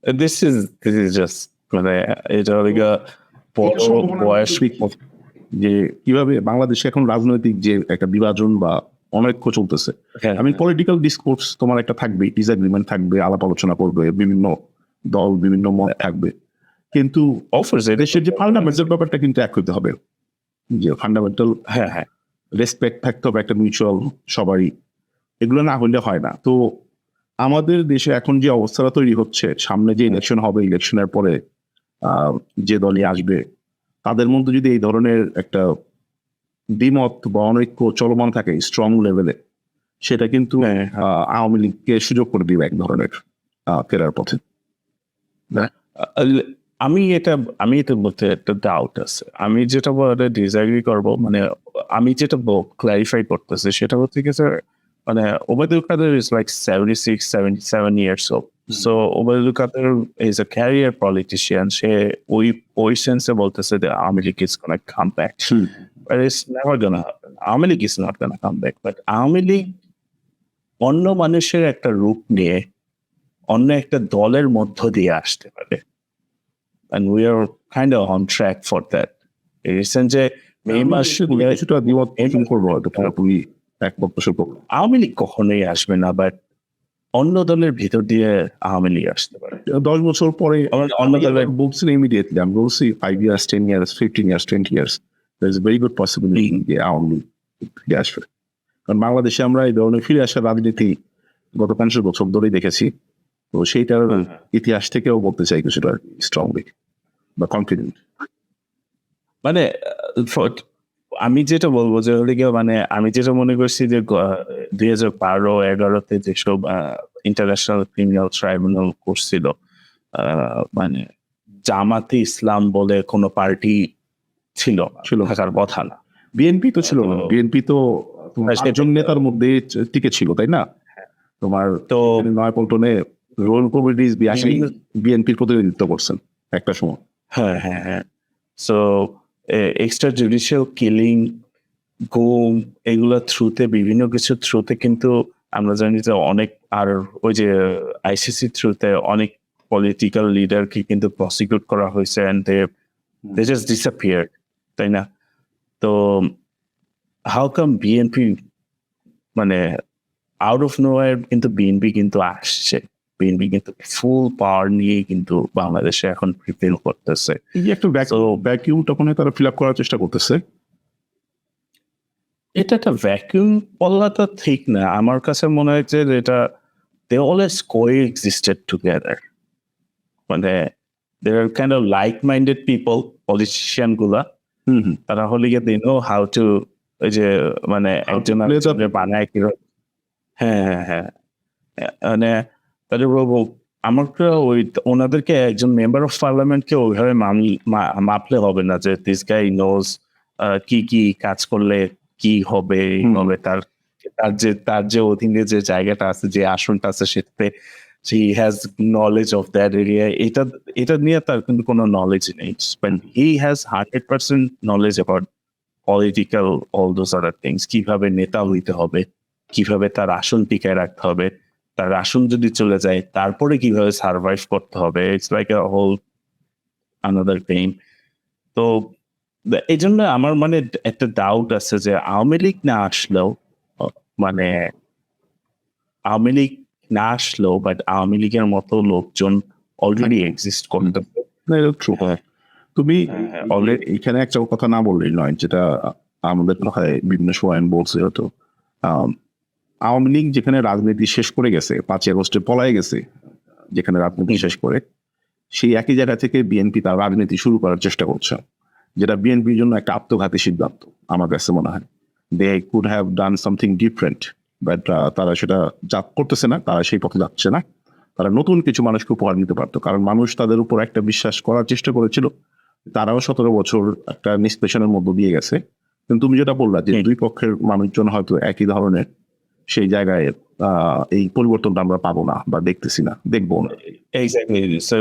This is just মানে এটা হলো বড় বয়স যে কিভাবে বাংলাদেশে এখন রাজনৈতিক যে একটা বিভাজন বা অনৈক্য চলতেছে, আমি পলিটিক্যাল ডিসকোর্স তোমার একটা থাকবে, ডিসএগ্রিমেন্ট থাকবে, আলাপ আলোচনা করবে, বিভিন্ন দল বিভিন্ন মত থাকবে, কিন্তু দেশের যে ফান্ডামেন্টাল ব্যাপারটা কিন্তু এক হইতে হবে, যে ফান্ডামেন্টাল রেসপেক্ট থাকতে হবে একটা মিউচুয়াল সবারই, এগুলো না হইলে হয় না। তো আমাদের দেশে এখন যে অবস্থাটা তৈরি হচ্ছে, সামনে যে ইলেকশন হবে, ইলেকশনের পরে যে দলই আসবে তাদের মধ্যে যদি এই ধরনের একটা দ্বিমত বা অনৈক্য চলমান থাকে স্ট্রং লেভেলে, সেটা কিন্তু আওয়ামী লীগকে সুযোগ করে দিবে এক ধরনের ফেরার পথে। আমি এটা বলতে একটা ডাউট আছে। আমি যেটা বলতে ডিসএগ্রি করবো, মানে আমি যেটা ক্লারিফাই করতেছি সেটা হচ্ছে কি স্যার, মানে Obaidul Quader is like 76, 77 years old. So Obaidul Quader is a career politician. সে ওই সেন্সে বলতেছে যে Awami League is gonna come back. But it's never gonna happen. Awami League is not gonna come back. But Awami League অন্য মানুষের একটা রূপ নিয়ে অন্য একটা দলের মধ্য দিয়ে আসতে পারে। And we are kind of on track for that. Recent যে মে মাসে আওয়ামী লীগ কখনোই আসবে না, বাট অন্য দলের ভিতর দিয়ে আওয়ামী লীগ আসতে পারে 10 বছর পরে। অন্য দলের বলছেন ইমিডিয়েটলি, আমি বলছি 5 years, 10 years, 15 years, 20 years, there is a very good possibility যে আওয়ামী লীগ ফিরে আসবে। কারণ বাংলাদেশে আমরা এই ধরনের ফিরে আসার রাজনীতি গত 50 বছর ধরেই দেখেছি। তো সেইটার ইতিহাস থেকেও বলতে চাই কিছুটা স্ট্রংলি বা কনফিডেন্ট। মানে আমি যেটা বলবো যে মানে আমি যেটা মনে করছি যে 2012-11-তে যেসব ইন্টারন্যাশনাল ক্রিমিনাল ট্রাইব্যুনাল করছিল, মানে জামাতে ইসলাম বলে কোনো পার্টি ছিল থাকার কথা না। বিএনপি তো ছিল না, বিএনপি তো একজন নেতার মধ্যে টিকে ছিল, তাই না? তোমার তো নয়াপল্টনে রোল কমিটিজ বিএনপির প্রতিনিধিত্ব করছেন একটা সময়। হ্যাঁ। সো এক্সট্রা জুডিশিয়াল কিলিং, গুম, এগুলোর থ্রুতে, বিভিন্ন কিছুর থ্রুতে কিন্তু আমরা জানি যে অনেক, আর ওই যে আইসিসি থ্রুতে অনেক পলিটিক্যাল লিডারকে কিন্তু প্রসিকিউট করা হয়েছে, এন্ড দে জাস্ট ডিসঅ্যাপিয়ার্ড, তাই না? তো হাউ কাম বিএনপি, মানে আউট অফ নোওয়্যার কিন্তু বিএনপি কিন্তু আসছে, বিএনপি কিন্তু ফুল পাওয়ার নিয়ে কিন্তু বাংলাদেশে এখন প্রিপেয়ার করতেছে। এই যে একটা ভ্যাকিউম তখন তারা ফিল আপ করার চেষ্টা করতেছে। এটা একটা ভ্যাকিউম বলাটা ঠিক না, আমার কাছে মনে হয় যে এটা দে অলওয়েজ কোএক্সিস্টেড টুগেদার, মানে they are kind of like minded people, politician গুলা। তারা হলে গিয়ে দে নো হাউ টু, ওই যে মানে একজন বানায় কি। হ্যাঁ, মানে তাদের আমাকে ওই ওনাদেরকে একজন মেম্বার অফ পার্লামেন্টকে ওইভাবে মাপলে হবে না যে দিস গাই নোজ কি কাজ করলে কি হবে, তার যে অধীনে যে জায়গাটা আছে, যে আসনটা আছে, সেটাতে he has knowledge of that area. এটা নিয়ে তার কিন্তু কোনো নলেজ নেই, but he has 100% knowledge about political all those other things. কিভাবে নেতা হইতে হবে, কিভাবে তার আসন টিকায় রাখতে হবে, তার আসন যদি চলে যায় তারপরে কিভাবে সার্ভাইভ করতে হবে। It's like a whole another game. তো এই জন্য আমার মানে একটা ডাউট আছে যে আওয়ামী লীগ না আসলেও, মানে আওয়ামী লীগ না আসলেও, বাট আওয়ামী লীগের মতো লোকজন অলরেডি এক্সিস্ট করতে। তুমি অলরেডি এখানে একটা কথা না বললেই নয়, যেটা আমাদের কথায় বিভিন্ন সময় বলছে, হতো আওয়ামী লীগ যেখানে রাজনীতি শেষ করে গেছে, 5ই আগস্টে পলায় গেছে যেখানে রাজনীতি শেষ করে, সেই একই জায়গা থেকে বিএনপি তার রাজনীতি শুরু করার চেষ্টা করছে, যেটা বিএনপির জন্য একটা আত্মঘাতী সিদ্ধান্ত আমার কাছে মনে হয়। They could have done something different, but তারা সেটা করতেছে না, তারা সেই পথে যাচ্ছে না। তারা নতুন কিছু মানুষকে উপহার নিতে পারতো, কারণ মানুষ তাদের উপর একটা বিশ্বাস করার চেষ্টা করেছিল। তারাও 17 বছর একটা নিষ্পেষণের মধ্য দিয়ে গেছে। কিন্তু তুমি যেটা বললা যে দুই পক্ষের মানুষজন হয়তো একই ধরনের, সেই জায়গায় এই পরিবর্তনটা আমরা পাবো না বা দেখতেছি না, দেখবো না। Exactly. So